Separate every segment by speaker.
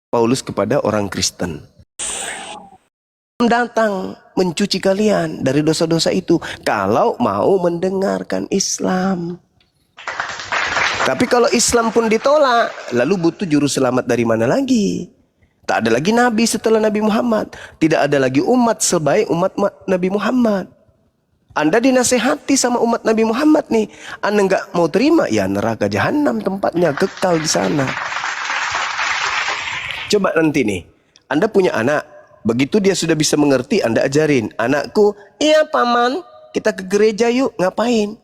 Speaker 1: Paulus kepada orang Kristen. Datang mencuci kalian dari dosa-dosa itu kalau mau mendengarkan Islam. Tapi kalau Islam pun ditolak, lalu butuh juru selamat dari mana lagi? Tak ada lagi nabi setelah Nabi Muhammad. Tidak ada lagi umat sebaik umat Nabi Muhammad. Anda dinasehati sama umat Nabi Muhammad nih. Anda nggak mau terima, ya neraka jahanam tempatnya, kekal di sana. Coba nanti nih, Anda punya anak. Begitu dia sudah bisa mengerti, Anda ajarin. Anakku, iya paman, kita ke gereja yuk. Ngapain?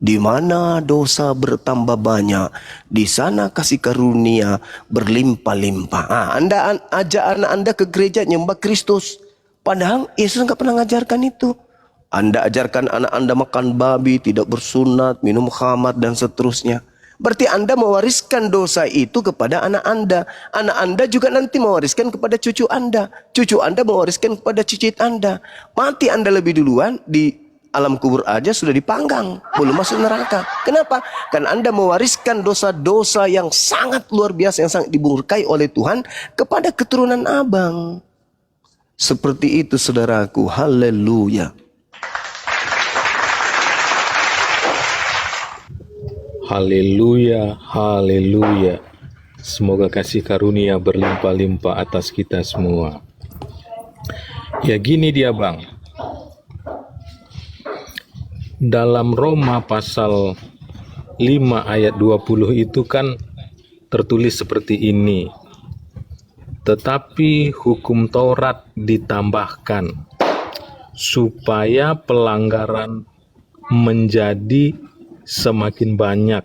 Speaker 1: Di mana dosa bertambah banyak, di sana kasih karunia berlimpah-limpah. Anda ajak anak Anda ke gereja nyembah Kristus. Padahal Yesus nggak pernah ngajarkan itu. Anda ajarkan anak Anda makan babi, tidak bersunat, minum khamar, dan seterusnya. Berarti Anda mewariskan dosa itu kepada anak Anda. Anak Anda juga nanti mewariskan kepada cucu Anda. Cucu Anda mewariskan kepada cicit Anda. Mati Anda lebih duluan, di alam kubur aja sudah dipanggang, belum masuk neraka. Kenapa? Karena Anda mewariskan dosa-dosa yang sangat luar biasa, yang sangat dimurkai oleh Tuhan kepada keturunan abang. Seperti itu saudaraku, haleluya.
Speaker 2: Haleluya, haleluya. Semoga kasih karunia berlimpah-limpah atas kita semua. Ya gini dia bang, dalam Roma pasal 5 ayat 20 itu kan tertulis seperti ini. Tetapi hukum Taurat ditambahkan supaya pelanggaran menjadi semakin banyak,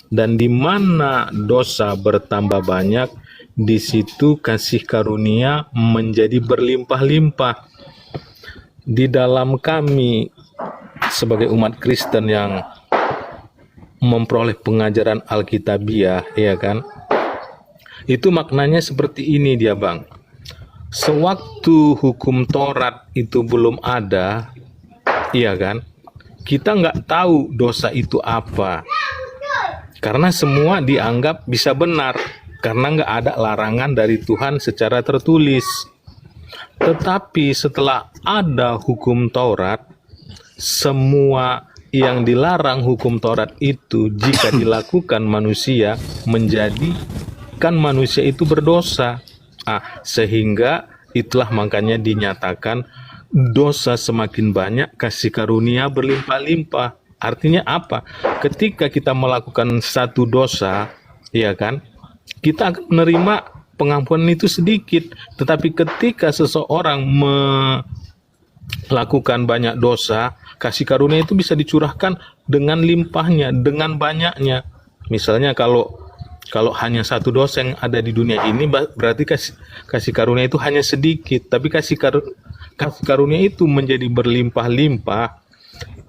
Speaker 2: dan di mana dosa bertambah banyak, di situ kasih karunia menjadi berlimpah-limpah. Di dalam kami sebagai umat Kristen yang memperoleh pengajaran Alkitabiah, ya kan? Itu maknanya seperti ini dia bang. Sewaktu hukum Taurat itu belum ada, iya kan? Kita nggak tahu dosa itu apa. Karena semua dianggap bisa benar. Karena nggak ada larangan dari Tuhan secara tertulis. Tetapi setelah ada hukum Taurat, semua yang dilarang hukum Taurat itu jika dilakukan manusia menjadikan manusia itu berdosa. Sehingga itulah makanya dinyatakan dosa semakin banyak, kasih karunia berlimpah-limpah. Artinya apa? Ketika kita melakukan satu dosa, ya kan, kita akan menerima pengampunan itu sedikit. Tetapi ketika seseorang melakukan banyak dosa, kasih karunia itu bisa dicurahkan dengan limpahnya, dengan banyaknya. Misalnya kalau hanya satu dosa yang ada di dunia ini, berarti kasih karunia itu hanya sedikit. Tapi kasih karunia itu menjadi berlimpah-limpah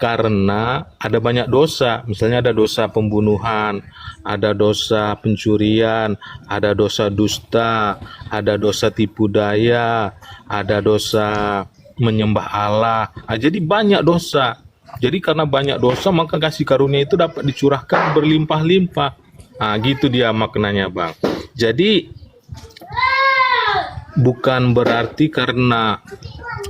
Speaker 2: karena ada banyak dosa. Misalnya ada dosa pembunuhan, ada dosa pencurian, ada dosa dusta, ada dosa tipu daya, ada dosa menyembah Allah. Jadi banyak dosa. Jadi karena banyak dosa, maka kasih karunia itu dapat dicurahkan berlimpah-limpah. Gitu dia maknanya bang. Jadi bukan berarti karena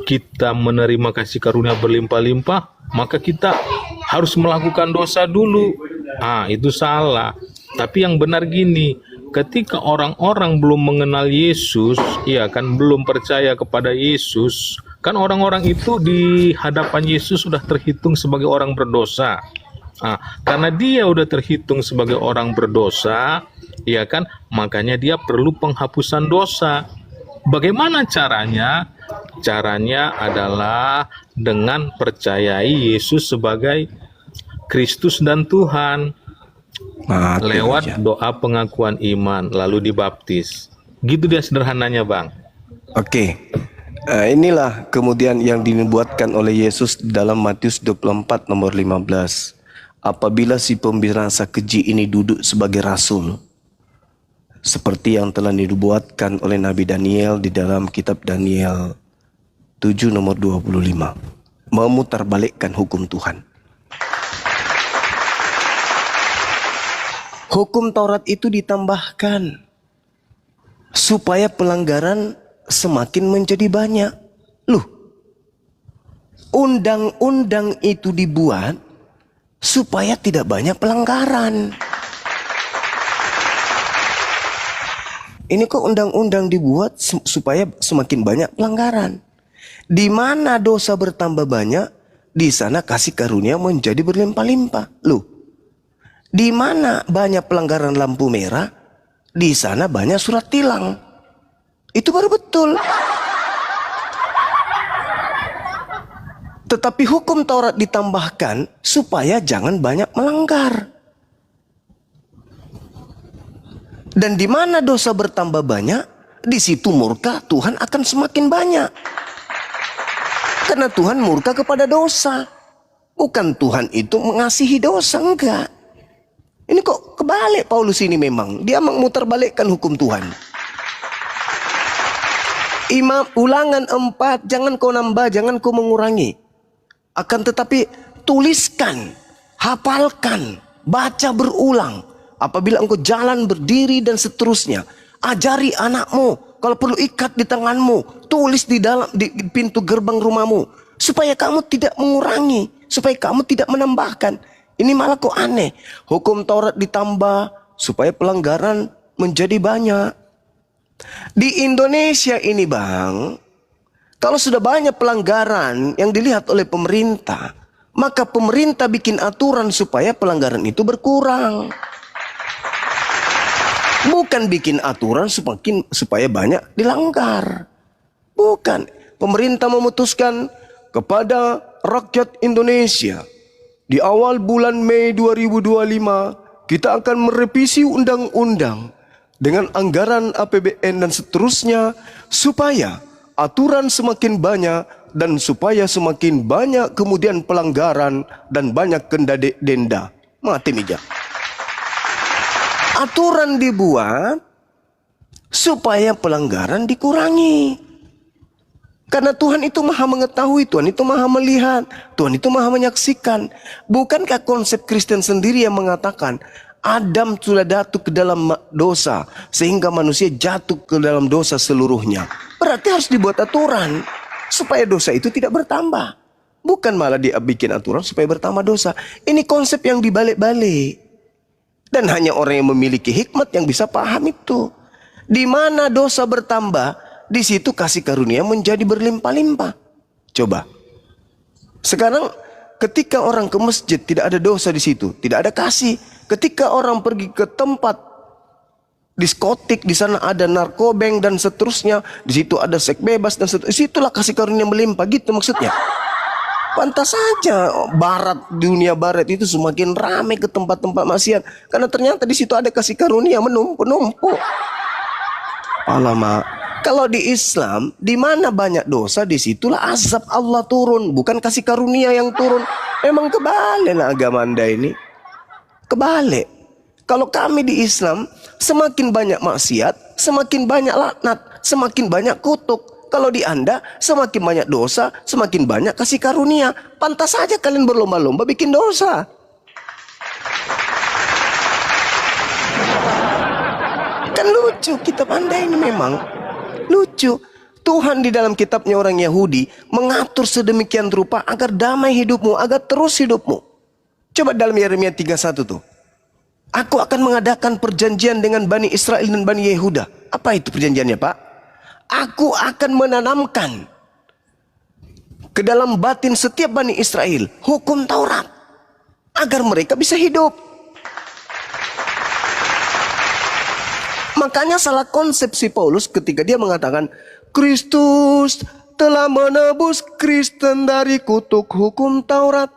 Speaker 2: kita menerima kasih karunia berlimpah-limpah maka kita harus melakukan dosa dulu. Itu salah. Tapi yang benar gini, ketika orang-orang belum mengenal Yesus, ya kan, belum percaya kepada Yesus, kan orang-orang itu di hadapan Yesus sudah terhitung sebagai orang berdosa. Karena dia udah terhitung sebagai orang berdosa, ya kan, makanya dia perlu penghapusan dosa. Bagaimana caranya? Caranya adalah dengan percayai Yesus sebagai Kristus dan Tuhan. Lewat doa pengakuan iman, lalu dibaptis. Gitu dia sederhananya bang.
Speaker 1: Oke. Inilah kemudian yang dinubuatkan oleh Yesus dalam Matius 24 nomor 15. Apabila si pembirasa keji ini duduk sebagai rasul, seperti yang telah dinubuatkan oleh Nabi Daniel di dalam kitab Daniel 7 nomor 25, memutarbalikkan hukum Tuhan. Hukum Taurat itu ditambahkan. supaya pelanggaran semakin menjadi banyak. Loh, undang-undang itu dibuat supaya tidak banyak pelanggaran. Ini kok undang-undang dibuat supaya semakin banyak pelanggaran. Di mana dosa bertambah banyak, di sana kasih karunia menjadi berlimpah-limpah. Loh, di mana banyak pelanggaran lampu merah, di sana banyak surat tilang. Itu baru betul. Tetapi hukum Taurat ditambahkan supaya jangan banyak melanggar. Dan di mana dosa bertambah banyak, di situ murka Tuhan akan semakin banyak. Karena Tuhan murka kepada dosa. Bukan Tuhan itu mengasihi dosa, enggak. Ini kok kebalik Paulus ini memang. Dia memutarbalikkan hukum Tuhan. Ulangan 4, jangan kau nambah, jangan kau mengurangi. Akan tetapi tuliskan, hafalkan, baca berulang. Apabila engkau jalan berdiri dan seterusnya, ajari anakmu. Kalau perlu ikat di tanganmu, tulis di pintu gerbang rumahmu, supaya kamu tidak mengurangi, supaya kamu tidak menambahkan. Ini malah kok aneh. Hukum Taurat ditambah supaya pelanggaran menjadi banyak. Di Indonesia ini bang, kalau sudah banyak pelanggaran yang dilihat oleh pemerintah, maka pemerintah bikin aturan supaya pelanggaran itu berkurang. Bukan bikin aturan supaya banyak dilanggar. Bukan. Pemerintah memutuskan kepada rakyat Indonesia, di awal bulan Mei 2025 kita akan merevisi undang-undang dengan anggaran APBN dan seterusnya, supaya aturan semakin banyak dan supaya semakin banyak kemudian pelanggaran dan banyak denda. Mati meja. Aturan dibuat supaya pelanggaran dikurangi. Karena Tuhan itu maha mengetahui, Tuhan itu maha melihat, Tuhan itu maha menyaksikan. Bukankah konsep Kristen sendiri yang mengatakan Adam sudah jatuh ke dalam dosa, sehingga manusia jatuh ke dalam dosa seluruhnya. Berarti harus dibuat aturan supaya dosa itu tidak bertambah. Bukan malah dia bikin aturan supaya bertambah dosa. Ini konsep yang dibalik-balik. Dan hanya orang yang memiliki hikmat yang bisa paham itu. Di mana dosa bertambah, di situ kasih karunia menjadi berlimpah-limpah. Coba. Sekarang ketika orang ke masjid tidak ada dosa di situ, tidak ada kasih. Ketika orang pergi ke tempat diskotik, di sana ada narkobeng dan seterusnya, di situ ada seks bebas dan seterusnya. Situlah kasih karunia melimpah, gitu maksudnya. Pantas saja dunia barat itu semakin ramai ke tempat-tempat maksiat, karena ternyata di situ ada kasih karunia menumpuk-numpuk. Alamak, kalau di Islam, di mana banyak dosa, di situlah azab Allah turun, bukan kasih karunia yang turun. Memang kebalik lah agama Anda ini. Kebalik. Kalau kami di Islam, semakin banyak maksiat, semakin banyak laknat, semakin banyak kutuk. Kalau di Anda, semakin banyak dosa, semakin banyak kasih karunia. Pantas saja kalian berlomba-lomba bikin dosa. Kan lucu, kitab Anda ini memang lucu. Tuhan di dalam kitabnya orang Yahudi mengatur sedemikian rupa agar damai hidupmu, agar terus hidupmu. Coba dalam Yeremia 31 tuh. Aku akan mengadakan perjanjian dengan Bani Israel dan Bani Yehuda. Apa itu perjanjiannya, Pak? Aku akan menanamkan ke dalam batin setiap Bani Israel hukum Taurat, agar mereka bisa hidup. Makanya salah konsepsi Paulus ketika dia mengatakan Kristus telah menebus Kristen dari kutuk hukum Taurat.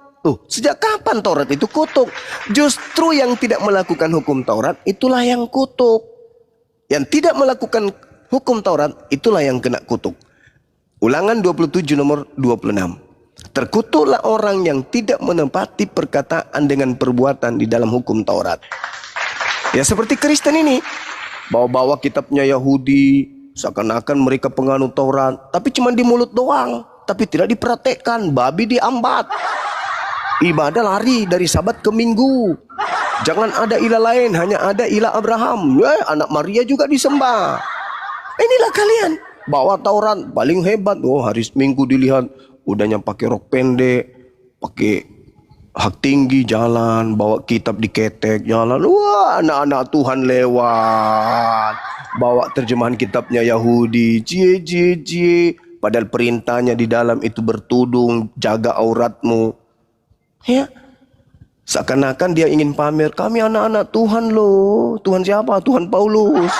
Speaker 1: Sejak kapan Taurat itu kutuk? Justru yang tidak melakukan hukum Taurat itulah yang kutuk. Yang tidak melakukan hukum Taurat itulah yang kena kutuk. Ulangan 27 nomor 26. Terkutuklah orang yang tidak menepati perkataan dengan perbuatan di dalam hukum Taurat. Ya seperti Kristen ini, bawa-bawa kitabnya Yahudi, seakan-akan mereka penganut Taurat, tapi cuma di mulut doang, tapi tidak dipraktekkan. Babi diambat, ibadah lari dari Sabat ke Minggu. Jangan ada ilah lain, hanya ada ilah Abraham. Anak Maria juga disembah. Inilah kalian. Bawa Taurat paling hebat. Oh, hari Minggu dilihat udahnya pakai rok pendek, pakai hak tinggi jalan, bawa kitab diketek jalan. Wah, anak-anak Tuhan lewat. Bawa terjemahan kitabnya Yahudi. Cie, cie, cie. Padahal perintahnya di dalam itu bertudung, jaga auratmu. Ya. Seakan-akan dia ingin pamer, kami anak-anak Tuhan loh. Tuhan siapa? Tuhan Paulus.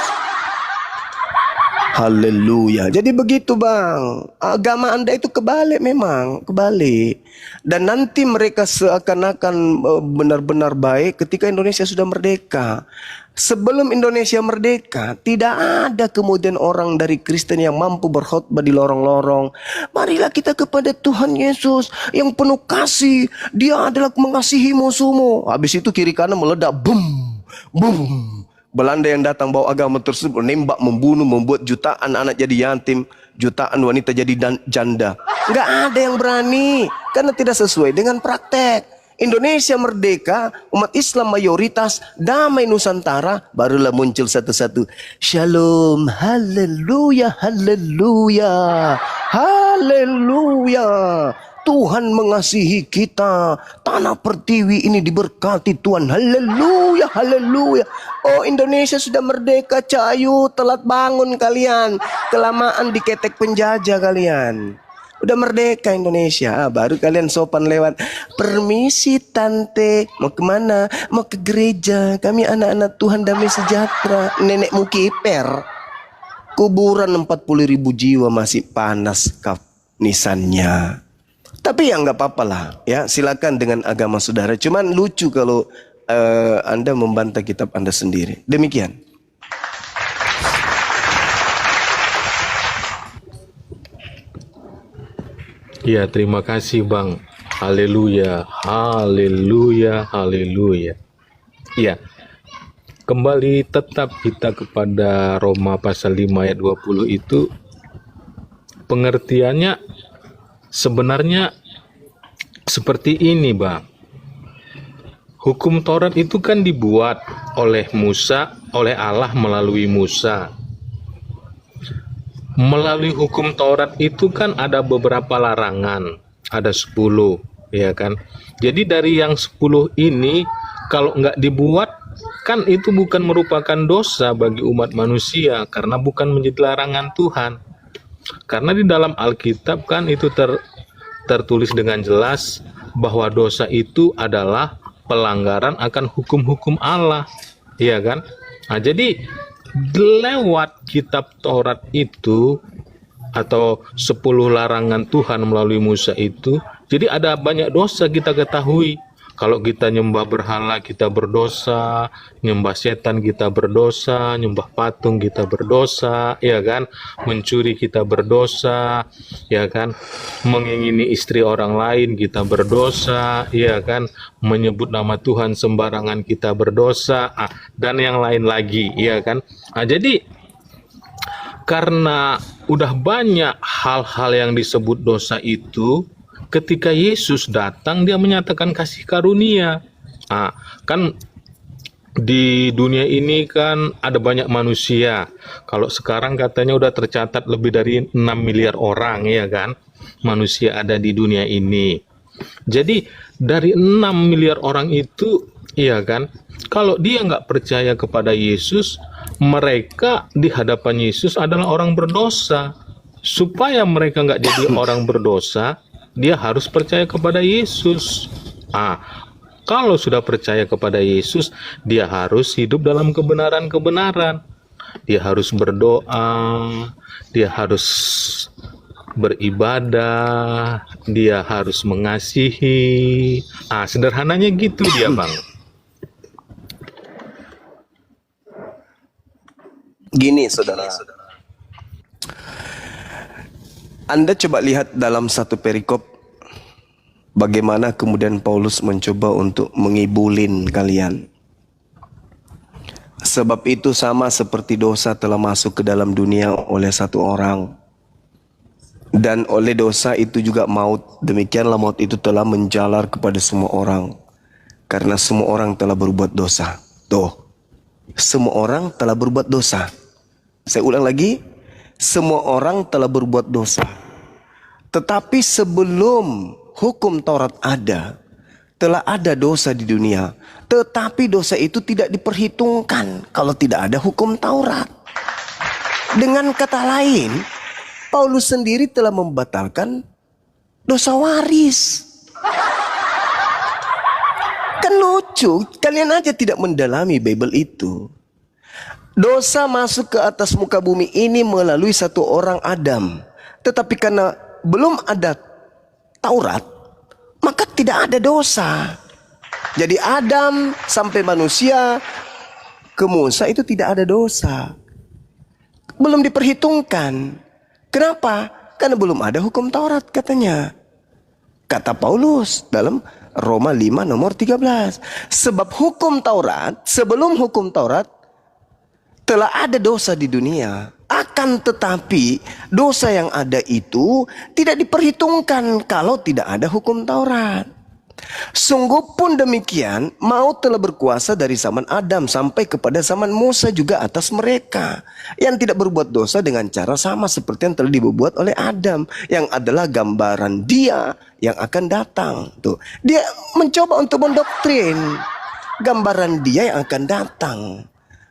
Speaker 1: Haleluya. Jadi begitu bang. Agama anda itu kebalik memang. Kebalik. Dan nanti mereka seakan-akan benar-benar baik ketika Indonesia sudah merdeka. Sebelum Indonesia merdeka, tidak ada kemudian orang dari Kristen yang mampu berkhotbah di lorong-lorong. Marilah kita kepada Tuhan Yesus yang penuh kasih. Dia adalah mengasihi musuhmu. Habis itu kiri kanan meledak. Bum. Bum. Belanda yang datang bawa agama tersebut menembak, membunuh, membuat jutaan anak jadi yatim, jutaan wanita jadi janda. Nggak ada yang berani karena tidak sesuai dengan praktek. Indonesia merdeka, umat Islam mayoritas, damai Nusantara, barulah muncul satu-satu. Shalom, haleluya, haleluya, haleluya. Tuhan mengasihi kita. Tanah pertiwi ini diberkati Tuhan. Haleluya, haleluya. Oh, Indonesia sudah merdeka, cayu, telat bangun kalian. Kelamaan diketek penjajah kalian. Udah merdeka Indonesia, baru kalian sopan lewat. Permisi tante, mau kemana? Mau ke gereja. Kami anak-anak Tuhan damai sejahtera. Nenekmu kiper. Kuburan 40.000 jiwa masih panas kaf nisannya. Tapi ya nggak apa-apa lah, ya silakan dengan agama saudara. Cuman lucu kalau Anda membantah kitab Anda sendiri. Demikian.
Speaker 2: Ya, terima kasih Bang. Haleluya, haleluya, haleluya. Ya, kembali tetap kita kepada Roma pasal 5 ayat 20 itu. Pengertiannya sebenarnya seperti ini Bang. Hukum Taurat itu kan dibuat oleh Musa, oleh Allah melalui Musa. Melalui hukum Taurat itu kan ada beberapa larangan, ada 10, ya kan. Jadi dari yang 10 ini kalau nggak dibuat kan itu bukan merupakan dosa bagi umat manusia karena bukan menjadi larangan Tuhan. Karena di dalam Alkitab kan itu tertulis dengan jelas bahwa dosa itu adalah pelanggaran akan hukum-hukum Allah, ya kan? Nah, jadi lewat kitab Taurat itu atau 10 larangan Tuhan melalui Musa itu, jadi ada banyak dosa kita ketahui. Kalau kita nyembah berhala kita berdosa, nyembah setan kita berdosa, nyembah patung kita berdosa, ya kan? Mencuri kita berdosa, ya kan? Mengingini istri orang lain kita berdosa, ya kan? Menyebut nama Tuhan sembarangan kita berdosa, dan yang lain lagi, ya kan? Nah, jadi karena udah banyak hal-hal yang disebut dosa itu, ketika Yesus datang, dia menyatakan kasih karunia. Kan di dunia ini kan ada banyak manusia. Kalau sekarang katanya udah tercatat lebih dari 6 miliar orang, ya kan? Manusia ada di dunia ini. Jadi dari 6 miliar orang itu, ya kan? Kalau dia nggak percaya kepada Yesus, mereka di hadapan Yesus adalah orang berdosa. Supaya mereka nggak jadi orang berdosa, dia harus percaya kepada Yesus. Kalau sudah percaya kepada Yesus, dia harus hidup dalam kebenaran-kebenaran. Dia harus berdoa, dia harus beribadah, dia harus mengasihi. Sederhananya gitu dia, Bang.
Speaker 1: Gini, saudara. Anda coba lihat dalam satu perikop bagaimana kemudian Paulus mencoba untuk mengibulin kalian. Sebab itu sama seperti dosa telah masuk ke dalam dunia oleh satu orang. Dan oleh dosa itu juga maut. Demikianlah maut itu telah menjalar kepada semua orang. Karena semua orang telah berbuat dosa. Tuh, semua orang telah berbuat dosa. Saya ulang lagi. semua orang telah berbuat dosa. Tetapi sebelum hukum Taurat ada, telah ada dosa di dunia. Tetapi dosa itu tidak diperhitungkan kalau tidak ada hukum Taurat. Dengan kata lain, Paulus sendiri telah membatalkan dosa waris. Kan lucu, kalian aja tidak mendalami Bible itu. Dosa masuk ke atas muka bumi ini melalui satu orang Adam. Tetapi karena belum ada Taurat, maka tidak ada dosa. Jadi Adam sampai manusia ke Musa itu tidak ada dosa. Belum diperhitungkan. Kenapa? Karena belum ada hukum Taurat katanya. Kata Paulus dalam Roma 5 nomor 13. Sebab hukum Taurat, sebelum hukum Taurat, telah ada dosa di dunia. Akan tetapi dosa yang ada itu tidak diperhitungkan kalau tidak ada hukum Taurat. Sungguh pun demikian, maut telah berkuasa dari zaman Adam sampai kepada zaman Musa juga atas mereka yang tidak berbuat dosa dengan cara sama seperti yang telah dibuat oleh Adam, yang adalah gambaran Dia yang akan datang. Tuh, dia mencoba untuk mendoktrin gambaran Dia yang akan datang.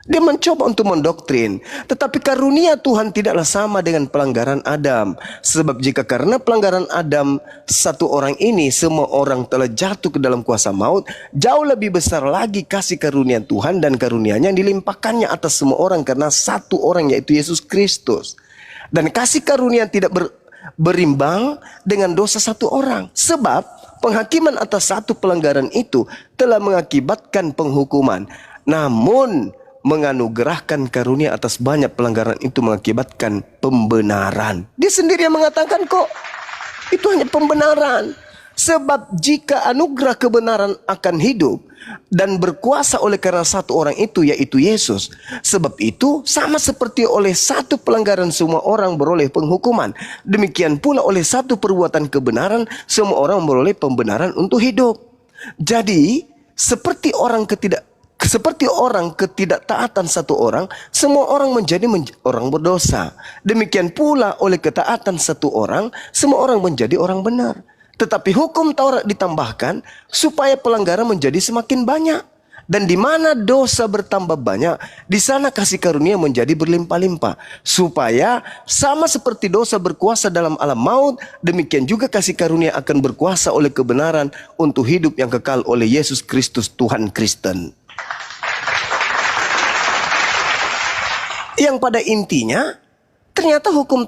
Speaker 1: Dia mencoba untuk mendoktrin. Tetapi karunia Tuhan tidaklah sama dengan pelanggaran Adam. Sebab jika karena pelanggaran Adam, satu orang ini, semua orang telah jatuh ke dalam kuasa maut, jauh lebih besar lagi kasih karunia Tuhan dan karunia-Nya yang dilimpahkannya atas semua orang karena satu orang, yaitu Yesus Kristus. Dan kasih karunia tidak berimbang dengan dosa satu orang. Sebab penghakiman atas satu pelanggaran itu telah mengakibatkan penghukuman. Namun menganugerahkan karunia atas banyak pelanggaran itu mengakibatkan pembenaran. Dia sendiri yang mengatakan kok itu hanya pembenaran. Sebab jika anugerah kebenaran akan hidup dan berkuasa oleh karena satu orang itu, yaitu Yesus. Sebab itu sama seperti oleh satu pelanggaran semua orang beroleh penghukuman, demikian pula oleh satu perbuatan kebenaran semua orang beroleh pembenaran untuk hidup. Jadi seperti orang ketidaktaatan satu orang, semua orang menjadi orang berdosa. Demikian pula oleh ketaatan satu orang, semua orang menjadi orang benar. Tetapi hukum Taurat ditambahkan supaya pelanggaran menjadi semakin banyak. Dan di mana dosa bertambah banyak, di sana kasih karunia menjadi berlimpah-limpah. Supaya sama seperti dosa berkuasa dalam alam maut, demikian juga kasih karunia akan berkuasa oleh kebenaran untuk hidup yang kekal oleh Yesus Kristus Tuhan Kristen. Yang pada intinya ternyata hukum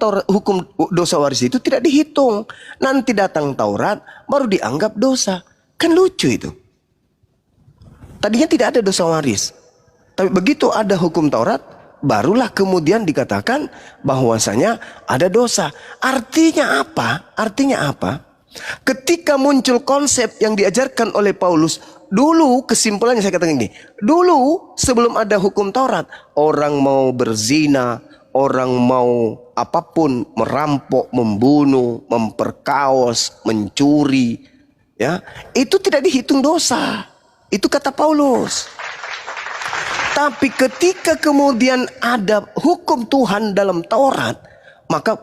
Speaker 1: dosa waris itu tidak dihitung. Nanti datang Taurat baru dianggap dosa. Kan lucu itu. Tadinya tidak ada dosa waris. Tapi begitu ada hukum Taurat, barulah kemudian dikatakan bahwasanya ada dosa. Artinya apa? Artinya apa? Ketika muncul konsep yang diajarkan oleh Paulus, dulu kesimpulannya saya katakan gini, dulu sebelum ada hukum Taurat, orang mau berzina, orang mau apapun, merampok, membunuh, memperkaos, mencuri, ya, itu tidak dihitung dosa. Itu kata Paulus. Tapi ketika kemudian ada hukum Tuhan dalam Taurat, maka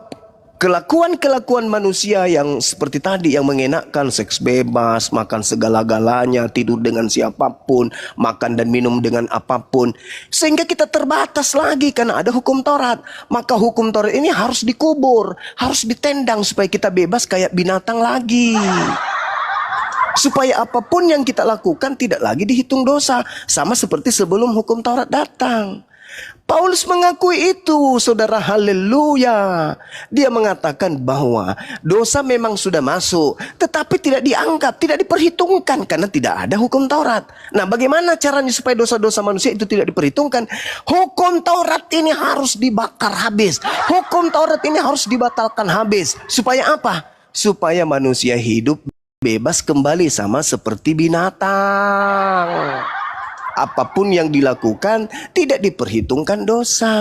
Speaker 1: kelakuan-kelakuan manusia yang seperti tadi, yang mengenakan, seks bebas, makan segala-galanya, tidur dengan siapapun, makan dan minum dengan apapun, sehingga kita terbatas lagi karena ada hukum Taurat. Maka hukum Taurat ini harus dikubur, harus ditendang supaya kita bebas kayak binatang lagi. Supaya apapun yang kita lakukan tidak lagi dihitung dosa, sama seperti sebelum hukum Taurat datang. Paulus mengakui itu, saudara, haleluya. Dia mengatakan bahwa dosa memang sudah masuk, tetapi tidak dianggap, tidak diperhitungkan karena tidak ada hukum Taurat. Nah, bagaimana caranya supaya dosa-dosa manusia itu tidak diperhitungkan? Hukum Taurat ini harus dibakar habis. Hukum Taurat ini harus dibatalkan habis. Supaya apa? Supaya manusia hidup bebas kembali sama seperti binatang. Apapun yang dilakukan tidak diperhitungkan dosa.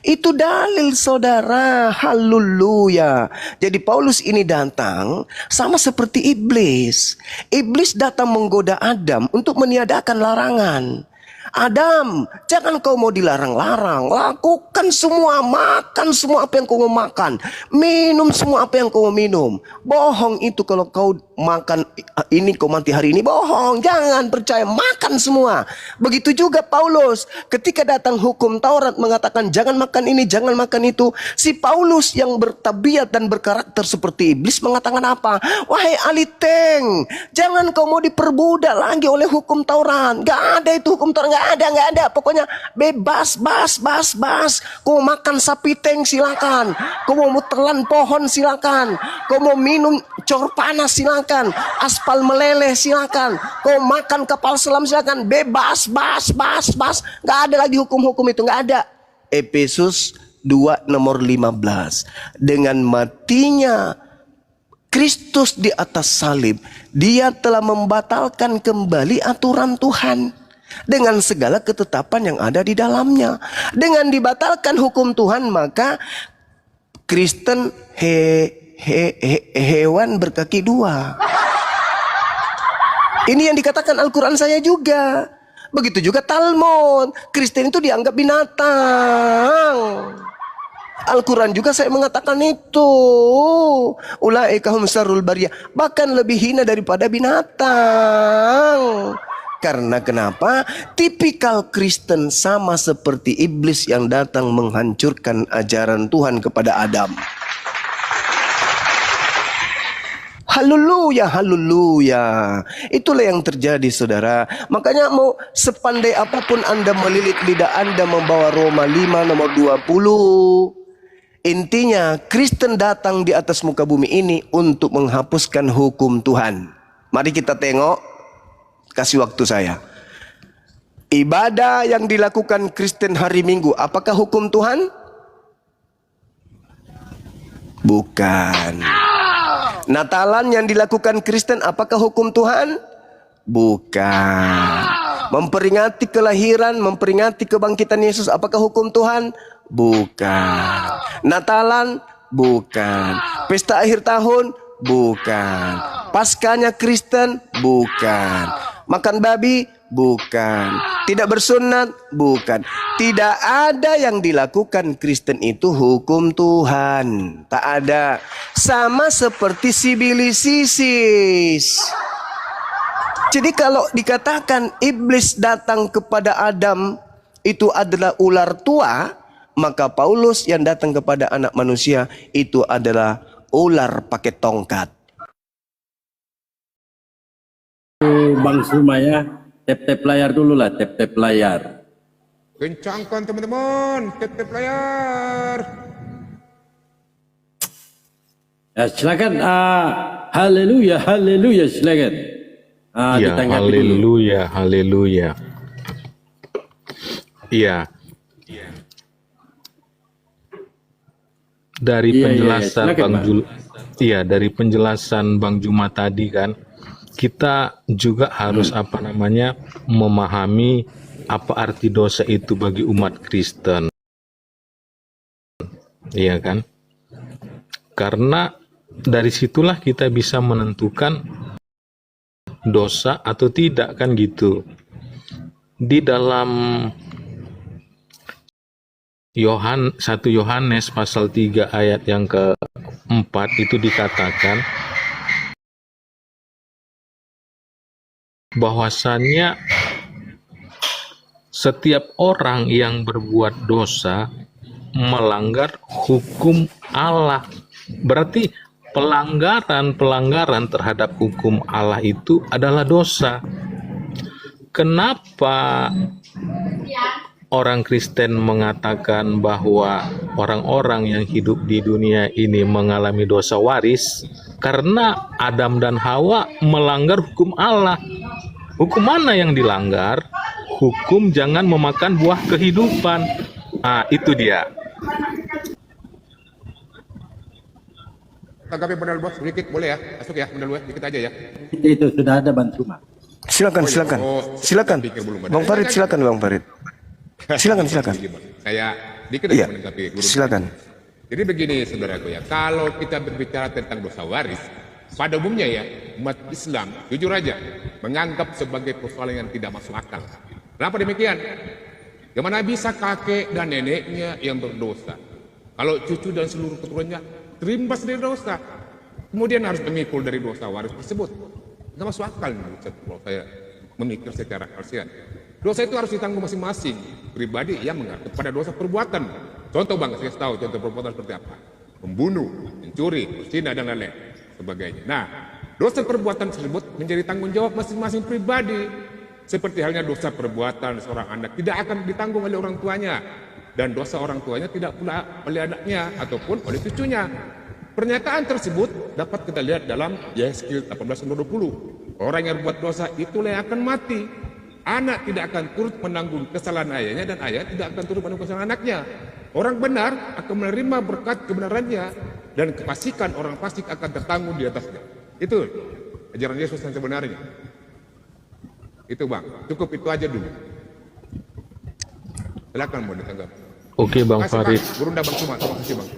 Speaker 1: Itu dalil, saudara. Haleluya. Jadi Paulus ini datang sama seperti iblis. Iblis datang menggoda Adam untuk meniadakan larangan. Adam, jangan kau mau dilarang-larang. Lakukan semua, makan semua apa yang kau mau makan. Minum semua apa yang kau mau minum. Bohong itu kalau kau makan ini kau mati hari ini. Bohong, jangan percaya, makan semua. Begitu juga Paulus. Ketika datang hukum Taurat mengatakan jangan makan ini, jangan makan itu. Si Paulus yang bertabiat dan berkarakter seperti iblis mengatakan apa? Wahai ahli tank, jangan kau mau diperbudak lagi oleh hukum Taurat. Gak ada itu hukum Taurat, gak ada. Pokoknya bebas, bas. Kau makan sapi tank silakan. Kau mau telan pohon silakan. Kau mau minum cor panas silakan. Aspal meleleh silakan. Kau makan kapal selam silakan. Bebas, bas. Gak ada lagi hukum-hukum itu, gak ada. Efesus 2 nomor 15. Dengan matinya Kristus di atas salib, dia telah membatalkan kembali aturan Tuhan dengan segala ketetapan yang ada di dalamnya. Dengan dibatalkan hukum Tuhan, maka Kristen hewan berkaki dua. Ini yang dikatakan Al-Quran saya juga. Begitu juga Talmud. Kristen itu dianggap binatang. Al-Quran juga saya mengatakan itu. Ulaika hum syarrul bariyah. Bahkan lebih hina daripada binatang. Karena kenapa? Tipikal Kristen sama seperti iblis yang datang menghancurkan ajaran Tuhan kepada Adam. Haleluya, haleluya. Itulah yang terjadi saudara. Makanya mau sepandai apapun Anda melilit lidah Anda membawa Roma 5 nomor 20. Intinya Kristen datang di atas muka bumi ini untuk menghapuskan hukum Tuhan. Mari kita tengok. Kasih waktu saya. Ibadah yang dilakukan Kristen hari Minggu, apakah hukum Tuhan? Bukan. Natalan yang dilakukan Kristen, apakah hukum Tuhan? Bukan. Memperingati kelahiran, memperingati kebangkitan Yesus, apakah hukum Tuhan? Bukan. Natalan? Bukan. Pesta akhir tahun? Bukan. Paskanya Kristen? Bukan. Makan babi? Bukan. Tidak bersunat? Bukan. Tidak ada yang dilakukan Kristen itu hukum Tuhan. Tak ada. Sama seperti Sibilis Sisis. Jadi kalau dikatakan iblis datang kepada Adam itu adalah ular tua, maka Paulus yang datang kepada anak manusia itu adalah ular pakai tongkat.
Speaker 3: Bang Sumaya, tap-tap layar dulu lah, tap-tap layar.
Speaker 4: Kencangkan teman-teman, tap-tap layar.
Speaker 3: Ya, silakan. Haleluya, haleluya, silakan.
Speaker 2: Ya, haleluya, haleluya. Iya. Dari penjelasan Bang Jul, dari penjelasan Bang Juma tadi kan, kita juga harus memahami apa arti dosa itu bagi umat Kristen. Iya kan? Karena dari situlah kita bisa menentukan dosa atau tidak kan gitu. Di dalam 1 Yohanes pasal 3 ayat yang ke-4 itu dikatakan bahwasannya setiap orang yang berbuat dosa melanggar hukum Allah. Berarti pelanggaran terhadap hukum Allah itu adalah dosa. Kenapa orang Kristen mengatakan bahwa orang-orang yang hidup di dunia ini mengalami dosa waris? Karena Adam dan Hawa melanggar hukum Allah. Hukum mana yang dilanggar? Hukum jangan memakan buah kehidupan. Itu dia.
Speaker 4: Tanggapi benar bos, sedikit boleh ya? Masuk ya, benar dikit aja ya.
Speaker 3: Itu sudah ada Bang Suma.
Speaker 1: Silakan. Bang Farid, silakan Bang Farid. Silakan.
Speaker 4: Saya dikit
Speaker 1: Iya,
Speaker 4: menanggapi guru.
Speaker 1: silakan.
Speaker 4: Jadi begini saudaraku ya, kalau kita berbicara tentang dosa waris, pada umumnya ya, umat Islam, jujur aja, menganggap sebagai persoalan yang tidak masuk akal. Kenapa demikian? Gimana bisa kakek dan neneknya yang berdosa? Kalau cucu dan seluruh keturunannya terimbas dari dosa, kemudian harus memikul dari dosa waris tersebut. Nggak masuk akal kalau saya memikir secara kalsian. Dosa itu harus ditanggung masing-masing pribadi yang mengarah kepada dosa perbuatan. Contoh bang, saya tahu contoh perbuatan seperti apa: membunuh, mencuri, berzina dan lain-lain sebagainya. Nah, dosa perbuatan tersebut menjadi tanggung jawab masing-masing pribadi. Seperti halnya dosa perbuatan seorang anak tidak akan ditanggung oleh orang tuanya, dan dosa orang tuanya tidak pula oleh anaknya ataupun oleh cucunya. Pernyataan tersebut dapat kita lihat dalam Yehezkiel 18:20. Orang yang berbuat dosa itulah yang akan mati. Anak tidak akan turut menanggung kesalahan ayahnya, dan ayah tidak akan turut menanggung kesalahan anaknya. Orang benar akan menerima berkat kebenarannya, dan kefasikan orang fasik akan tertanggung di atasnya. Itu ajaran Yesus yang sebenarnya. Itu bang, cukup itu aja dulu. Silakan mau ditanggapi.
Speaker 2: Oke Bang Farid.
Speaker 4: Gurunda Bang Suma, terima kasih bang.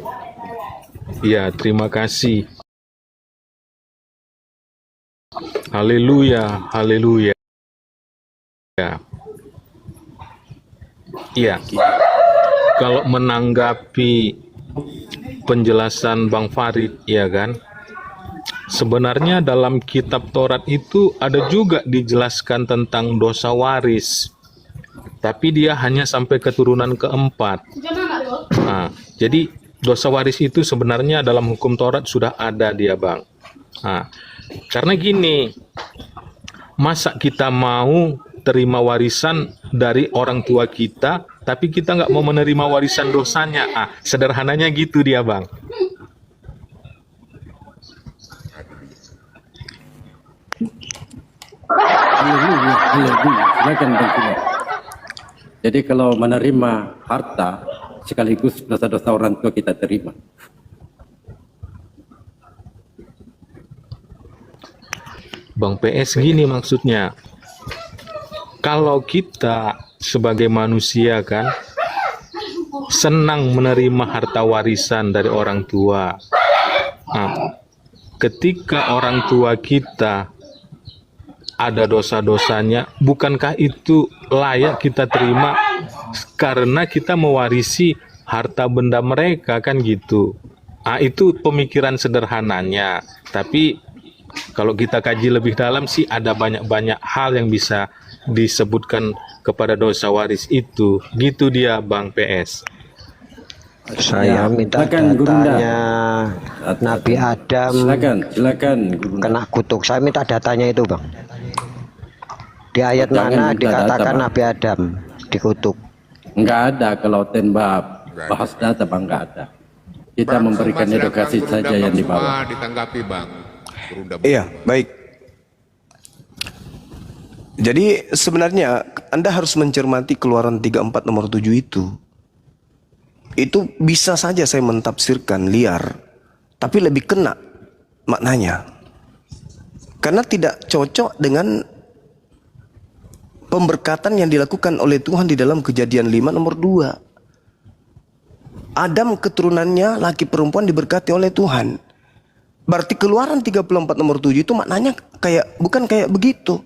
Speaker 2: Ya, terima kasih. Haleluya, haleluya. Ya. Iya. Kalau menanggapi penjelasan Bang Farid, ya kan? Sebenarnya dalam kitab Taurat itu ada juga dijelaskan tentang dosa waris. Tapi dia hanya sampai keturunan keempat. Nah, jadi dosa waris itu sebenarnya dalam hukum Taurat sudah ada dia, Bang. Nah, karena gini, masa kita mau terima warisan dari orang tua kita, tapi kita nggak mau menerima warisan dosanya? Sederhananya gitu dia, Bang.
Speaker 3: Silakan Bang Suma. Jadi kalau menerima harta sekaligus dosa-dosa orang tua kita terima.
Speaker 2: Bang PS gini maksudnya, kalau kita sebagai manusia kan senang menerima harta warisan dari orang tua. Nah, ketika orang tua kita ada dosa-dosanya, bukankah itu layak kita terima karena kita mewarisi harta benda mereka kan gitu. Itu pemikiran sederhananya. Tapi kalau kita kaji lebih dalam sih ada banyak-banyak hal yang bisa disebutkan kepada dosa waris itu. Gitu dia Bang PS.
Speaker 5: Saya minta datanya Nabi Adam
Speaker 3: Silakan Gurunda.
Speaker 5: kena kutuk. Saya minta datanya itu, Bang. Di ayat mana dikatakan Nabi Adam dikutuk?
Speaker 3: Enggak ada, kalau tembak bahas data bang, enggak ada. Kita
Speaker 4: Bang,
Speaker 3: memberikan
Speaker 4: silakan
Speaker 3: edukasi
Speaker 4: Gurunda
Speaker 3: saja
Speaker 4: Bang
Speaker 3: yang di
Speaker 4: Suma
Speaker 3: bawah.
Speaker 4: ditanggapi bang. Gurunda Bang
Speaker 1: Iya,
Speaker 4: Suma.
Speaker 1: baik. Jadi sebenarnya Anda harus mencermati Keluaran 34 nomor 7 itu. Itu bisa saja saya mentafsirkan liar, tapi lebih kena maknanya. Karena tidak cocok dengan pemberkatan yang dilakukan oleh Tuhan di dalam Kejadian 5 nomor 2. Adam keturunannya laki perempuan diberkati oleh Tuhan. Berarti Keluaran 34 nomor 7 itu maknanya bukan kayak begitu.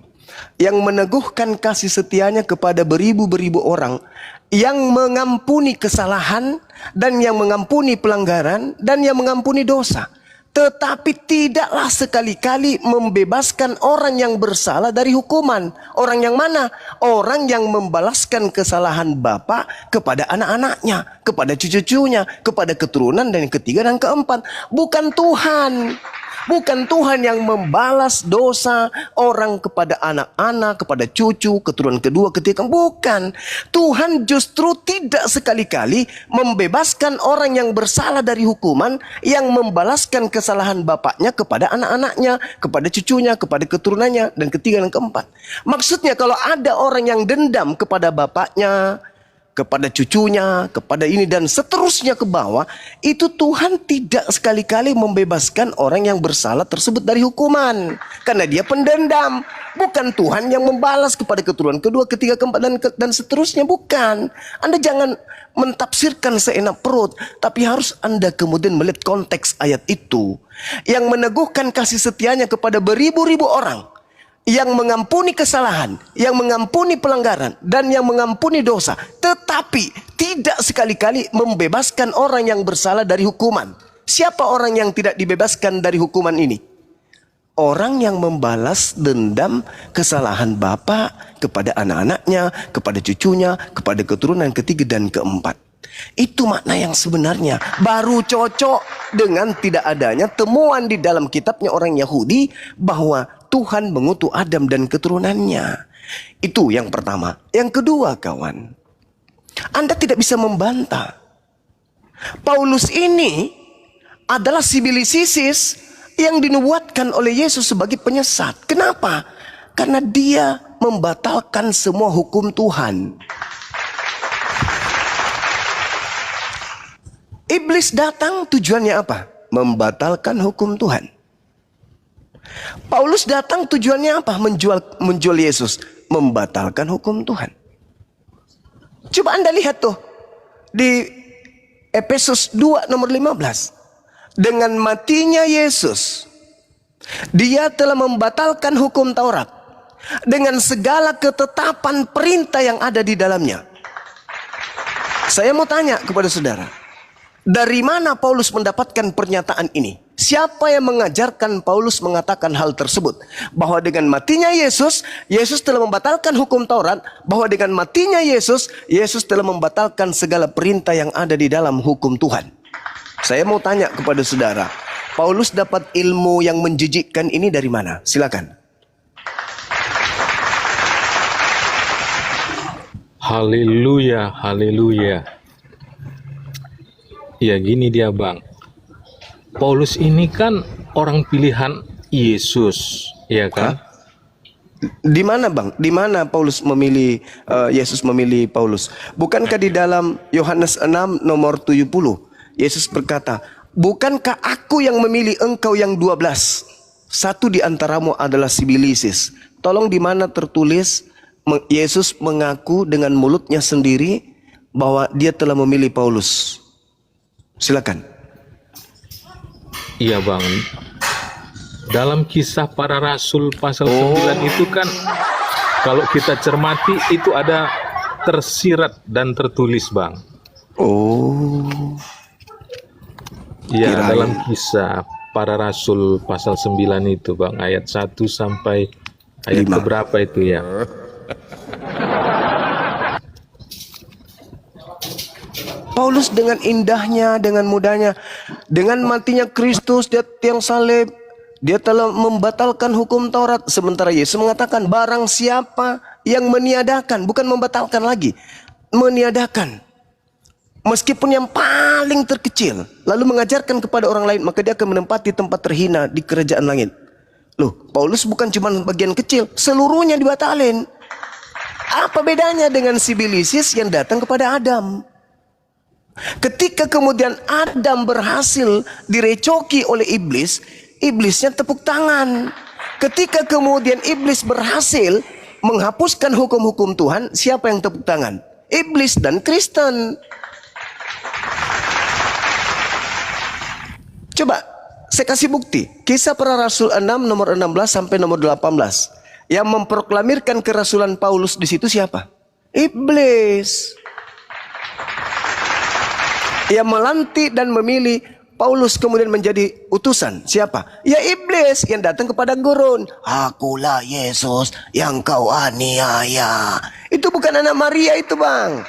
Speaker 1: Yang meneguhkan kasih setianya kepada beribu-beribu orang, yang mengampuni kesalahan dan yang mengampuni pelanggaran dan yang mengampuni dosa. Tetapi tidaklah sekali-kali membebaskan orang yang bersalah dari hukuman. Orang yang mana? Orang yang membalaskan kesalahan bapa kepada anak-anaknya, kepada cucu-cucunya, kepada keturunan dan yang ketiga dan keempat. Bukan Tuhan. Bukan Tuhan yang membalas dosa orang kepada anak-anak, kepada cucu, keturunan kedua, ketiga. Bukan. Tuhan justru tidak sekali-kali membebaskan orang yang bersalah dari hukuman, yang membalaskan kesalahan bapaknya kepada anak-anaknya, kepada cucunya, kepada keturunannya, dan ketiga dan keempat. Maksudnya kalau ada orang yang dendam kepada bapaknya, kepada cucunya, kepada ini dan seterusnya ke bawah, itu Tuhan tidak sekali-kali membebaskan orang yang bersalah tersebut dari hukuman, karena dia pendendam. Bukan Tuhan yang membalas kepada keturunan kedua, ketiga, keempat dan seterusnya, bukan. Anda jangan mentafsirkan seenak perut, tapi harus Anda kemudian melihat konteks ayat itu yang meneguhkan kasih setianya kepada beribu-ribu orang. yang mengampuni kesalahan, yang mengampuni pelanggaran, dan yang mengampuni dosa, tetapi tidak sekali-kali membebaskan orang yang bersalah dari hukuman. Siapa orang yang tidak dibebaskan dari hukuman ini? Orang yang membalas dendam kesalahan bapak kepada anak-anaknya, kepada cucunya, kepada keturunan ketiga dan keempat. Itu makna yang sebenarnya. Baru cocok dengan tidak adanya temuan di dalam kitabnya orang Yahudi bahwa Tuhan mengutuk Adam dan keturunannya. Itu yang pertama. Yang kedua, kawan, Anda tidak bisa membantah. Paulus ini adalah sibilisisis yang dinubuatkan oleh Yesus sebagai penyesat. Kenapa? Karena dia membatalkan semua hukum Tuhan. Iblis datang tujuannya apa? Membatalkan hukum Tuhan. Paulus datang tujuannya apa? Menjual Yesus. Membatalkan hukum Tuhan. Coba Anda lihat tuh. Di Efesus 2 nomor 15. Dengan matinya Yesus, dia telah membatalkan hukum Taurat. Dengan segala ketetapan perintah yang ada di dalamnya. Saya mau tanya kepada saudara. Dari mana Paulus mendapatkan pernyataan ini? Siapa yang mengajarkan Paulus mengatakan hal tersebut? Bahwa dengan matinya Yesus, Yesus telah membatalkan hukum Taurat. Bahwa dengan matinya Yesus, Yesus telah membatalkan segala perintah yang ada di dalam hukum Tuhan. Saya mau tanya kepada saudara, Paulus dapat ilmu yang menjijikkan ini dari mana? Silakan.
Speaker 2: Haleluya, haleluya. Ya gini dia bang, Paulus ini kan orang pilihan Yesus, ya kan?
Speaker 1: Di mana bang? Di mana Paulus memilih, Yesus memilih Paulus? Bukankah di dalam Yohanes 6 nomor 70, Yesus berkata, bukankah aku yang memilih engkau yang 12? Satu di antaramu adalah sibilisis. Tolong di mana tertulis Yesus mengaku dengan mulutnya sendiri bahwa dia telah memilih Paulus? Silakan.
Speaker 2: Iya bang, dalam kisah para rasul pasal 9 itu kan kalau kita cermati itu ada tersirat dan tertulis bang.
Speaker 1: Oh.
Speaker 2: Iya,
Speaker 1: Kirain.
Speaker 2: dalam kisah para rasul pasal 9 itu bang, ayat 1 sampai ayat
Speaker 1: 5.
Speaker 2: keberapa itu ya.
Speaker 1: Paulus dengan indahnya, dengan mudahnya, dengan matinya Kristus di tiang salib, dia telah membatalkan hukum Taurat. Sementara Yesus mengatakan, barang siapa yang meniadakan, bukan membatalkan lagi, meniadakan, meskipun yang paling terkecil, lalu mengajarkan kepada orang lain, maka dia akan menempati tempat terhina di kerajaan langit. Loh, Paulus bukan cuma bagian kecil, seluruhnya dibatalin. Apa bedanya dengan sibilisis yang datang kepada Adam? Ketika kemudian Adam berhasil direcoki oleh iblis, iblisnya tepuk tangan. Ketika kemudian iblis berhasil menghapuskan hukum-hukum Tuhan, siapa yang tepuk tangan? Iblis dan Kristen. Coba saya kasih bukti. Kisah para Rasul 6 nomor 16 sampai nomor 18. Yang memproklamirkan kerasulan Paulus di situ siapa? Iblis. Yang melantik dan memilih Paulus kemudian menjadi utusan. Siapa? Ya iblis yang datang kepada gurun. Akulah Yesus yang kau aniaya. Itu bukan anak Maria itu bang.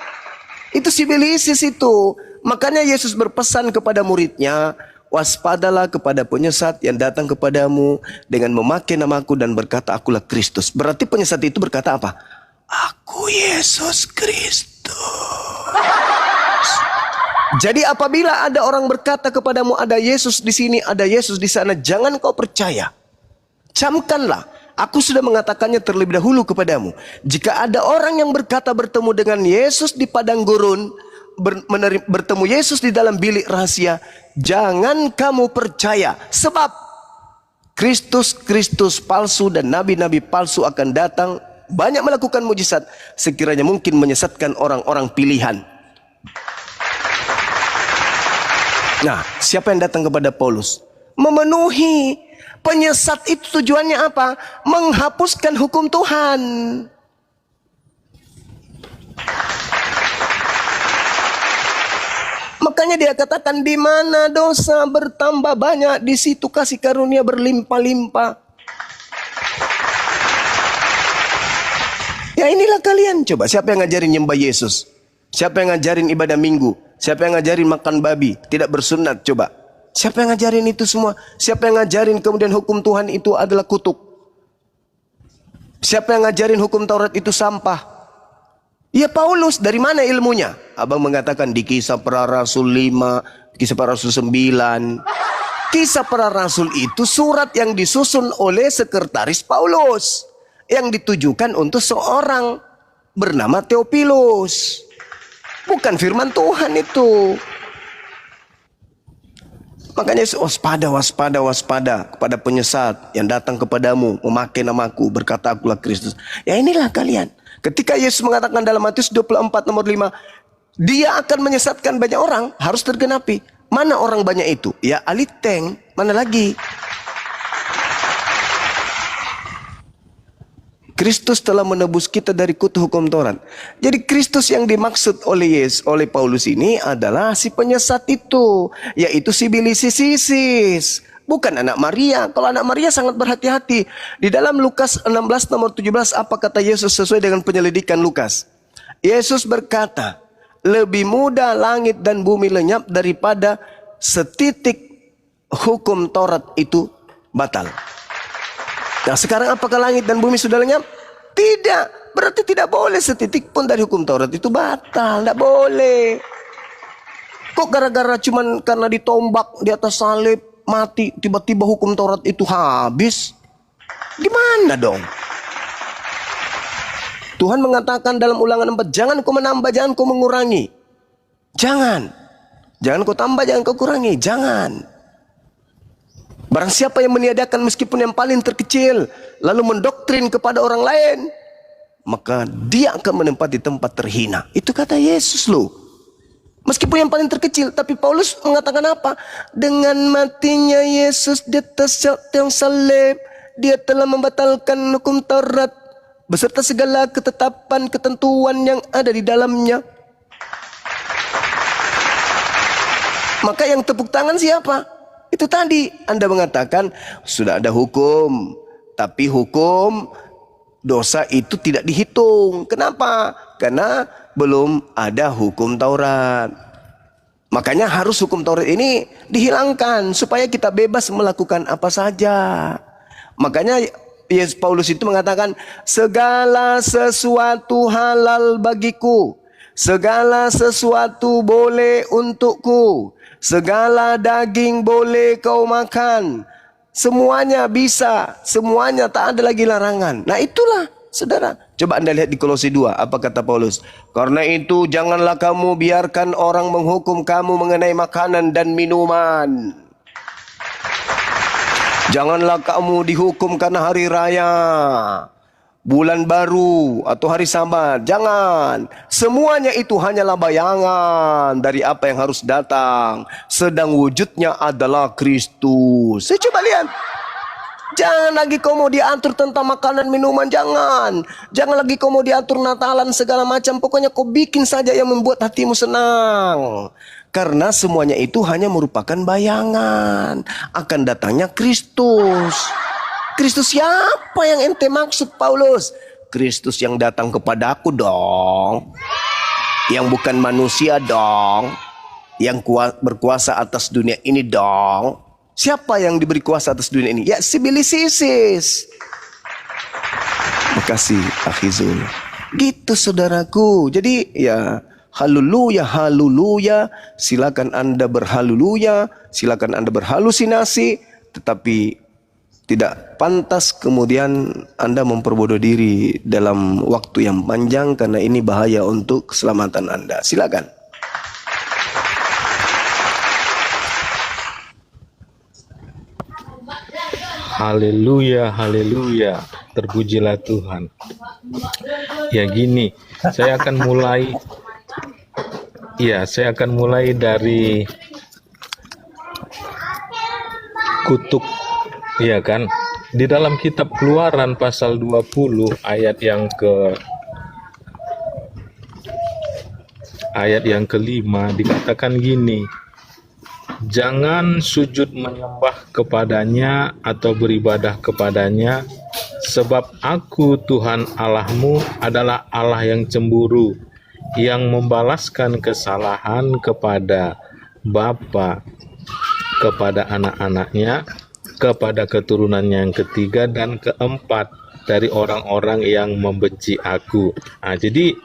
Speaker 1: Itu sibilisis itu. Makanya Yesus berpesan kepada muridnya, waspadalah kepada penyesat yang datang kepadamu dengan memakai namaku dan berkata akulah Kristus. Berarti penyesat itu berkata apa? Aku Yesus Kristus. Jadi apabila ada orang berkata kepadamu ada Yesus di sini, ada Yesus di sana, jangan kau percaya. Camkanlah, aku sudah mengatakannya terlebih dahulu kepadamu. Jika ada orang yang berkata bertemu dengan Yesus di padang gurun, bertemu Yesus di dalam bilik rahasia, jangan kamu percaya. Sebab Kristus palsu dan nabi-nabi palsu akan datang, banyak melakukan mujizat, sekiranya mungkin menyesatkan orang-orang pilihan. Nah, siapa yang datang kepada Paulus? Memenuhi penyesat itu tujuannya apa? Menghapuskan hukum Tuhan. Makanya dia katakan, di mana dosa bertambah banyak, di situ kasih karunia berlimpah-limpah. Ya inilah kalian. Coba siapa yang ngajarin nyembah Yesus? Siapa yang ngajarin ibadah minggu? Siapa yang ngajarin makan babi? Tidak bersunat, coba. Siapa yang ngajarin itu semua? Siapa yang ngajarin kemudian hukum Tuhan itu adalah kutuk? Siapa yang ngajarin hukum Taurat itu sampah? Ya Paulus. Dari mana ilmunya? Abang mengatakan di Kisah Para Rasul 5, Kisah Para Rasul 9. Kisah Para Rasul itu surat yang disusun oleh sekretaris Paulus, yang ditujukan untuk seorang bernama Theophilus. Bukan firman Tuhan itu. Makanya waspada kepada penyesat yang datang kepadamu memakai namaku, berkata akulah Kristus. Ya inilah kalian. Ketika Yesus mengatakan dalam Matius 24 nomor 5, dia akan menyesatkan banyak orang, harus tergenapi. Mana orang banyak itu? Ya aliteng, mana lagi? Kristus telah menebus kita dari kutu hukum Taurat. Jadi Kristus yang dimaksud oleh Paulus ini adalah si penyesat itu, yaitu si Bilisisis, bukan anak Maria. Kalau anak Maria sangat berhati-hati. Di dalam Lukas 16 nomor 17, apa kata Yesus sesuai dengan penyelidikan Lukas? Yesus berkata, lebih mudah langit dan bumi lenyap daripada setitik hukum Taurat itu batal. Nah sekarang apakah langit dan bumi sudah lenyap? Tidak. Berarti tidak boleh setitik pun dari hukum Taurat itu batal. Tidak boleh. Kok gara-gara cuman karena ditombak di atas salib mati, tiba-tiba hukum Taurat itu habis? Gimana dong? Tuhan mengatakan dalam Ulangan 4, jangan kau menambah, jangan kau mengurangi. Jangan kau tambah, jangan kau kurangi. Jangan. Barang siapa yang meniadakan meskipun yang paling terkecil, lalu mendoktrin kepada orang lain, maka dia akan menempati tempat terhina. Itu kata Yesus loh. Meskipun yang paling terkecil, tapi Paulus mengatakan apa? Dengan matinya Yesus di atas tiang salib, dia telah membatalkan hukum Taurat beserta segala ketetapan ketentuan yang ada di dalamnya. Maka yang tepuk tangan siapa? Itu tadi Anda mengatakan sudah ada hukum, tapi hukum dosa itu tidak dihitung. Kenapa? Karena belum ada hukum Taurat. Makanya harus hukum Taurat ini dihilangkan supaya kita bebas melakukan apa saja. Makanya Paulus itu mengatakan segala sesuatu halal bagiku, segala sesuatu boleh untukku, segala daging boleh kau makan. Semuanya bisa, semuanya tak ada lagi larangan. Nah itulah saudara. Coba Anda lihat di Kolose 2, apa kata Paulus? Karena itu janganlah kamu biarkan orang menghukum kamu mengenai makanan dan minuman. Janganlah kamu dihukum karena hari raya, bulan baru atau hari Sabat. Jangan. Semuanya itu hanyalah bayangan dari apa yang harus datang, sedang wujudnya adalah Kristus. Saya coba lihat. Jangan lagi kau mau diatur tentang makanan minuman. Jangan lagi kau mau diatur Natalan segala macam. Pokoknya kau bikin saja yang membuat hatimu senang. Karena semuanya itu hanya merupakan bayangan akan datangnya Kristus. Kristus siapa yang ente maksud Paulus? Kristus yang datang kepadaku dong. Yang bukan manusia dong. Yang berkuasa atas dunia ini dong. Siapa yang diberi kuasa atas dunia ini? Ya si Bilisisis. Makasih Akhizul. Gitu saudaraku. Jadi ya haleluya, haleluya. Silakan Anda berhaleluya. Silakan Anda berhalusinasi. Tetapi tidak pantas kemudian Anda memperbodoh diri dalam waktu yang panjang, karena ini bahaya untuk keselamatan Anda. Silakan.
Speaker 2: Haleluya, haleluya. Terpujilah Tuhan. Ya gini, saya akan mulai dari kutuk Iya kan? Di dalam kitab Keluaran pasal 20 ayat yang kelima dikatakan gini, jangan sujud menyembah kepadanya atau beribadah kepadanya, sebab aku Tuhan Allahmu adalah Allah yang cemburu, yang membalaskan kesalahan kepada bapa, kepada anak-anaknya, kepada keturunannya yang ketiga dan keempat dari orang-orang yang membenci aku. Nah, jadi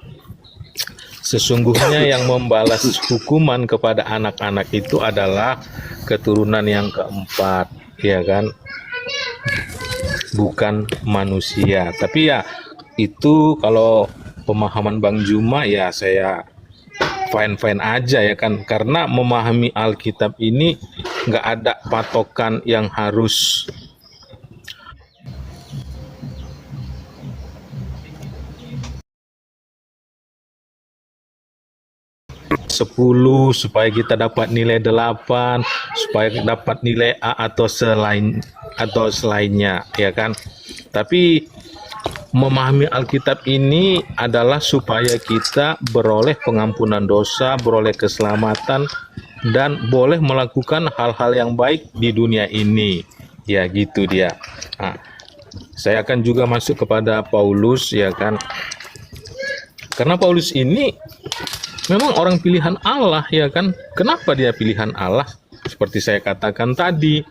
Speaker 2: sesungguhnya yang membalas hukuman kepada anak-anak itu adalah keturunan yang keempat, ya kan? Bukan manusia. Tapi ya itu kalau pemahaman Bang Juma ya saya fine-fine aja ya kan, karena memahami Alkitab ini nggak ada patokan yang harus 10 supaya kita dapat nilai 8, supaya dapat nilai A atau selainnya, ya kan. Tapi memahami Alkitab ini adalah supaya kita beroleh pengampunan dosa, beroleh keselamatan, dan boleh melakukan hal-hal yang baik di dunia ini. Ya gitu dia. Nah, saya akan juga masuk kepada Paulus, ya kan. Karena Paulus ini memang orang pilihan Allah, ya kan. Kenapa dia pilihan Allah? Seperti saya katakan tadi,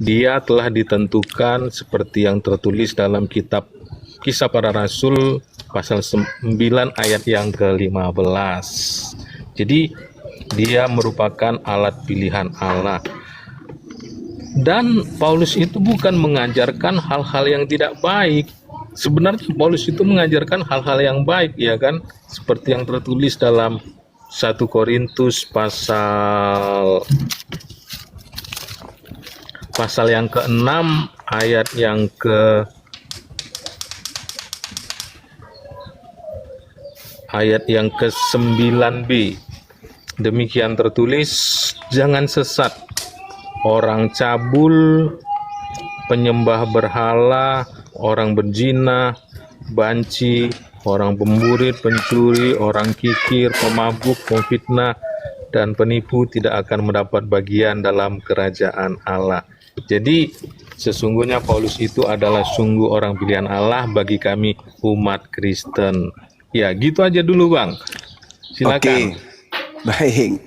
Speaker 2: dia telah ditentukan seperti yang tertulis dalam kitab Kisah Para Rasul pasal 9 ayat yang ke-15. Jadi dia merupakan alat pilihan Allah. Dan Paulus itu bukan mengajarkan hal-hal yang tidak baik. Sebenarnya Paulus itu mengajarkan hal-hal yang baik, ya kan? Seperti yang tertulis dalam 1 Korintus pasal yang ke-6 ayat yang ke-9b. Demikian tertulis, jangan sesat orang cabul, penyembah berhala, orang berzina, banci, orang pemburit, pencuri, orang kikir, pemabuk, pemfitnah, dan penipu tidak akan mendapat bagian dalam kerajaan Allah. Jadi sesungguhnya Paulus itu adalah sungguh orang pilihan Allah bagi kami umat Kristen. Ya gitu aja dulu Bang. Silakan.
Speaker 1: Oke, baik.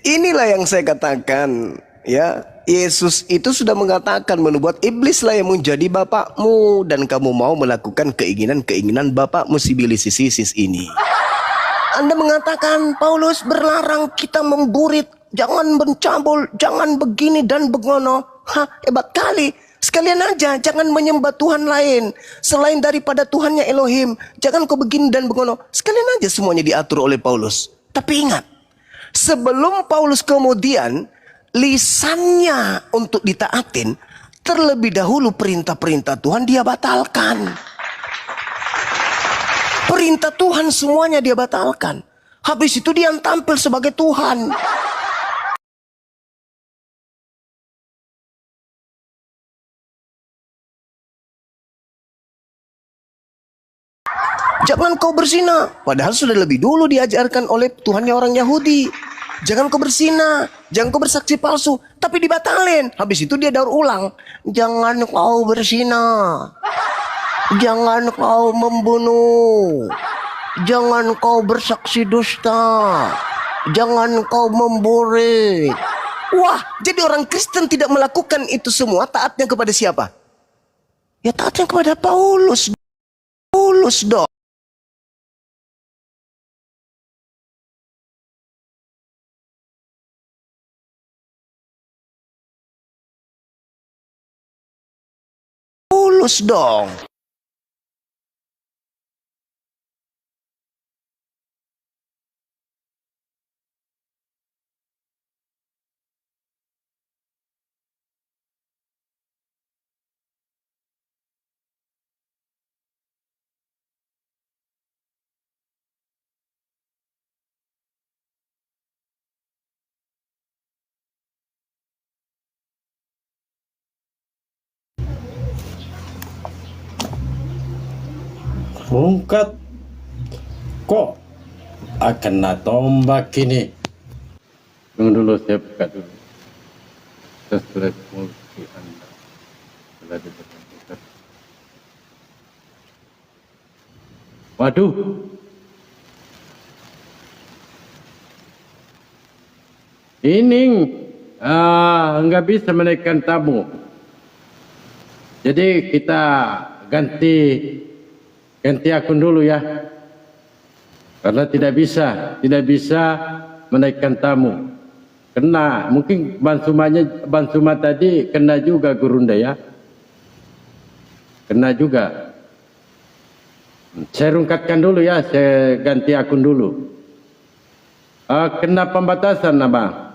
Speaker 1: Inilah yang saya katakan, ya. Yesus itu sudah mengatakan, menubuat iblislah yang menjadi bapakmu, dan kamu mau melakukan keinginan-keinginan bapakmu si bilis ini. Anda mengatakan Paulus berlarang kita memburit, jangan mencabul, jangan begini dan begono. Hebat kali. Sekalian aja, jangan menyembah Tuhan lain selain daripada Tuhannya Elohim. Jangan kau begini dan begono. Sekalian aja semuanya diatur oleh Paulus. Tapi ingat, sebelum Paulus kemudian lisannya untuk ditaatin, terlebih dahulu perintah-perintah Tuhan dia batalkan. Perintah Tuhan semuanya dia batalkan. Habis itu dia tampil sebagai Tuhan. Jangan kau berzina, padahal sudah lebih dulu diajarkan oleh Tuhannya orang Yahudi. Jangan kau berzina, jangan kau bersaksi palsu, tapi dibatalin. Habis itu dia daur ulang. Jangan kau berzina, jangan kau membunuh, jangan kau bersaksi dusta, jangan kau memburit. Wah, jadi orang Kristen tidak melakukan itu semua, taatnya kepada siapa? Ya taatnya kepada Paulus. Paulus dong. Paulus dong.
Speaker 3: Rungkat kok akan tombak ini. Tunggu dulu, saya buka dulu. Sesuai multi Anda telah ditentukan. Waduh. Ini nggak bisa menaikkan tamu. Jadi kita ganti akun dulu ya. Karena tidak bisa menaikkan tamu. Kena, mungkin Bansuma tadi kena juga Gurunda ya. Kena juga. Saya rungkatkan dulu ya, saya ganti akun dulu. Kena pembatasan, Abang.